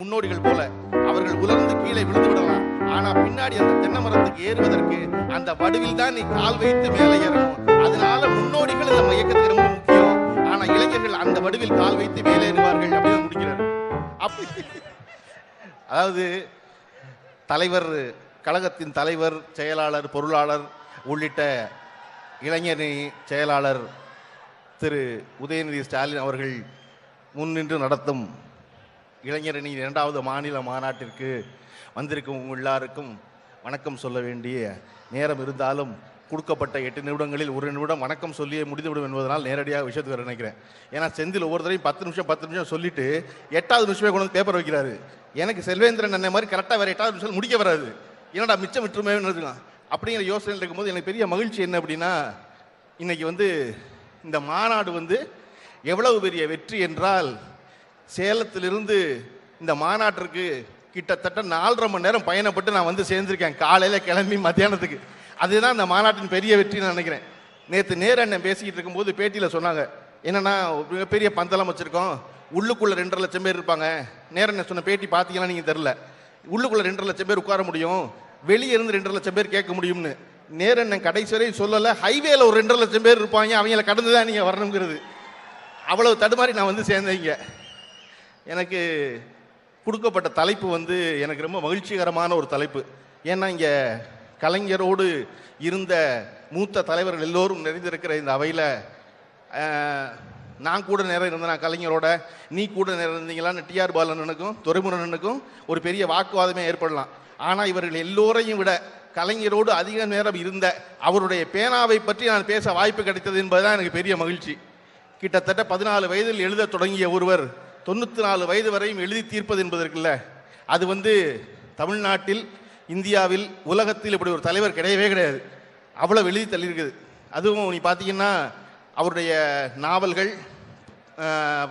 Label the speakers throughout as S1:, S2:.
S1: முன்னோடிகள் போல அவர்கள் உலர்ந்து கீழே விழுந்து விடலாம். ஆனா பின்னாடி அந்த தென்னை மரத்துக்கு ஏறுவதற்கு அந்த வடுவில் தான் நீ கால் வைத்து மேலே ஏறணும். அதனால முன்னோடிகள் நம்ம இயக்கத்துக்கு ரொம்ப முக்கியம். ஆனா இளைஞர்கள் அந்த வடுவில் கால் வைத்து மேலே ஏறுவார்கள் அப்படின்னு முடிக்கிறார். அதாவது தலைவர், கழகத்தின் தலைவர், செயலாளர், பொருளாளர் உள்ளிட்ட இளைஞரணி செயலாளர் திரு உதயநிதி ஸ்டாலின் அவர்கள் முன்னின்று நடத்தும் இளைஞரணி 2வது மாநில மாநாட்டிற்கு வந்திருக்கும் எல்லாருக்கும் வணக்கம் சொல்ல வேண்டிய நேரம் இருந்தாலும் கொடுக்கப்பட்ட 8 நிமிடங்களில் 1 நிமிடம் வணக்கம் சொல்லியே முடிந்துவிடும் என்பதனால் நேரடியாக விஷயத்துக்கு வர நினைக்கிறேன். ஏன்னா செந்தில் ஒவ்வொரு தடவையும் 10 நிமிஷம் சொல்லிட்டு 8வது நிமிஷமே கொண்டு வந்து பேப்பர் வைக்கிறாரு. எனக்கு செல்வேந்திரன் அண்ணன் மாதிரி கரெக்டாக வேறு 8வது நிமிஷம் முடிக்க வராது. என்னடா மிச்சம் விட்டுருமே அப்படிங்கிற யோசனையில் இருக்கும்போது எனக்கு பெரிய மகிழ்ச்சி என்ன அப்படின்னா, இன்னைக்கு இந்த மாநாடு எவ்வளவு பெரிய வெற்றி என்றால், சேலத்திலிருந்து இந்த மாநாட்டிற்கு கிட்டத்தட்ட 4.5 மணி நேரம் பயணப்பட்டு நான் சேர்ந்திருக்கேன். காலையில் கிளம்பி மத்தியானத்துக்கு. அதுதான் இந்த மாநாட்டின் பெரிய வெற்றி நான் நினைக்கிறேன். நேற்று நேரண்ணன் பேசிக்கிட்டு இருக்கும்போது பேட்டியில் சொன்னாங்க, என்னன்னா பெரிய பந்தலம் வச்சுருக்கோம், உள்ளுக்குள்ளே 2.5 லட்சம் பேர் இருப்பாங்க. நேரண்ணன் சொன்ன பேட்டி பார்த்தீங்கன்னா நீங்கள் தெரில, உள்ளுக்குள்ளே 2.5 லட்சம் பேர் உட்கார முடியும், வெளியே இருந்து 2.5 லட்சம் பேர் கேட்க முடியும்னு. நேரண்ணன் கடைசி வரை சொல்லலை, ஹைவேல ஒரு 2.5 லட்சம் பேர் இருப்பாங்க, அவங்கள கடந்து தான் நீங்கள் வரணுங்கிறது. அவ்வளவு தடுமாறி நான் சேர்ந்தேங்க. எனக்கு கொடுக்கப்பட்ட தலைப்பு எனக்கு ரொம்ப மகிழ்ச்சிகரமான ஒரு தலைப்பு. ஏன்னா இங்கே கலைஞரோடு இருந்த மூத்த தலைவர்கள் எல்லோரும் நிறைந்திருக்கிற இந்த அவையில் நான் கூட நேரம் இருந்தேன். நான் கலைஞரோட, நீ கூட நேரம் இருந்தீங்களான்னு டிஆர் பாலனுக்கும் துரைமுருகனுக்கும் ஒரு பெரிய வாக்குவாதமே ஏற்படலாம். ஆனால் இவர்கள் எல்லோரையும் விட கலைஞரோடு அதிக நேரம் இருந்த அவருடைய பேனாவை பற்றி நான் பேச வாய்ப்பு கிடைத்தது என்பதுதான் எனக்கு பெரிய மகிழ்ச்சி. கிட்டத்தட்ட 14 வயதில் எழுத தொடங்கிய ஒருவர் 94 வயது வரையும் எழுதி தீர்ப்பது என்பதற்குல்ல, அது தமிழ்நாட்டில், இந்தியாவில், உலகத்தில் இப்படி ஒரு தலைவர் கிடையவே கிடையாது. அவ்வளோ எழுதி தள்ளியிருக்குது. அதுவும் நீ பார்த்தீங்கன்னா அவருடைய நாவல்கள்,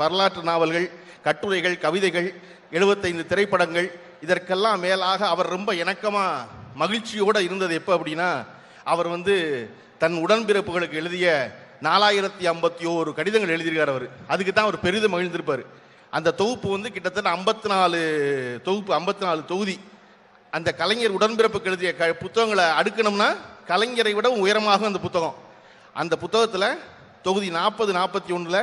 S1: வரலாற்று நாவல்கள், கட்டுரைகள், கவிதைகள், 75 திரைப்படங்கள், இதற்கெல்லாம் மேலாக அவர் ரொம்ப இணக்கமாக மகிழ்ச்சியோடு இருந்தது எப்போ அப்படின்னா, அவர் தன் உடன்பிறப்புகளுக்கு எழுதிய 4051 கடிதங்கள் எழுதியிருக்கார். அவர் அதுக்கு தான் அவர் பெரிதும் மகிழ்ந்திருப்பார். அந்த தொகுப்பு கிட்டத்தட்ட 54 தொகுப்பு, 54 தொகுதி. அந்த கலைஞர் உடன்பிறப்புக்கு எழுதிய புத்தகங்களை அடுக்கணும்னா கலைஞரை விட உயரமாக அந்த புத்தகம். அந்த புத்தகத்தில் தொகுதி 40, 41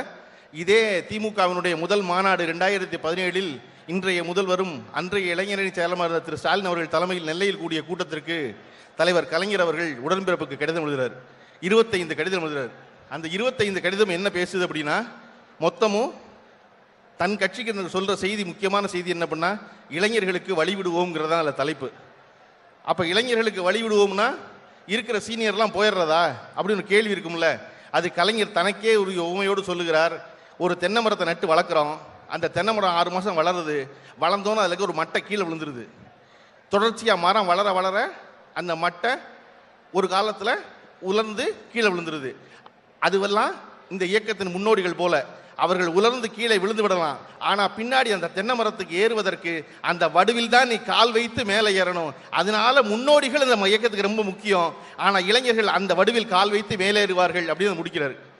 S1: இதே திமுகவினுடைய முதல் மாநாடு 2017 இன்றைய முதல்வரும் அன்றைய இளைஞரணி செயலாளர் திரு ஸ்டாலின் அவர்கள் தலைமையில் நெல்லையில் கூடிய கூட்டத்திற்கு தலைவர் கலைஞர் அவர்கள் உடன்பிறப்புக்கு கடிதம் எழுதுகிறார். 25 கடிதம் எழுதுகிறார். அந்த 25 கடிதம் என்ன பேசுது அப்படின்னா, மொத்தமும் தன் கட்சிக்கு சொல்ற செய்தி, முக்கியமான செய்தி என்ன பண்ணா, இளைஞர்களுக்கு வழிவிடுவோம்ங்கிறதா அதில் தலைப்பு. அப்போ இளைஞர்களுக்கு வழிவிடுவோம்னா இருக்கிற சீனியர்லாம் போயிடுறதா அப்படின்னு ஒரு கேள்வி இருக்கும்ல. அது கலைஞர் தனக்கே ஒரு உண்மையோடு சொல்லுகிறார். ஒரு தென்னை மரத்தை நட்டு வளர்க்குறோம், அந்த தென்னை மரம் 6 மாதம் வளருது, வளர்ந்தோன்னு அதில் ஒரு மட்டை கீழே விழுந்துருது. தொடர்ச்சியாக மரம் வளர வளர அந்த மட்டை ஒரு காலத்தில் உலர்ந்து கீழே விழுந்துருது. அதுவெல்லாம் இந்த இயக்கத்தின் முன்னோடிகள் போல அவர்கள் உலர்ந்து கீழே விழுந்து விடலாம். ஆனால் பின்னாடி அந்த தென்னை மரத்துக்கு ஏறுவதற்கு அந்த வடுவில் தான் நீ கால் வைத்து மேலே ஏறணும். அதனால முன்னோடிகள் நம்ம இயக்கத்துக்கு ரொம்ப முக்கியம். ஆனால் இளைஞர்கள் அந்த வடுவில் கால் வைத்து மேலே ஏறுவார்கள் அப்படின்னு முடிக்கிறார்.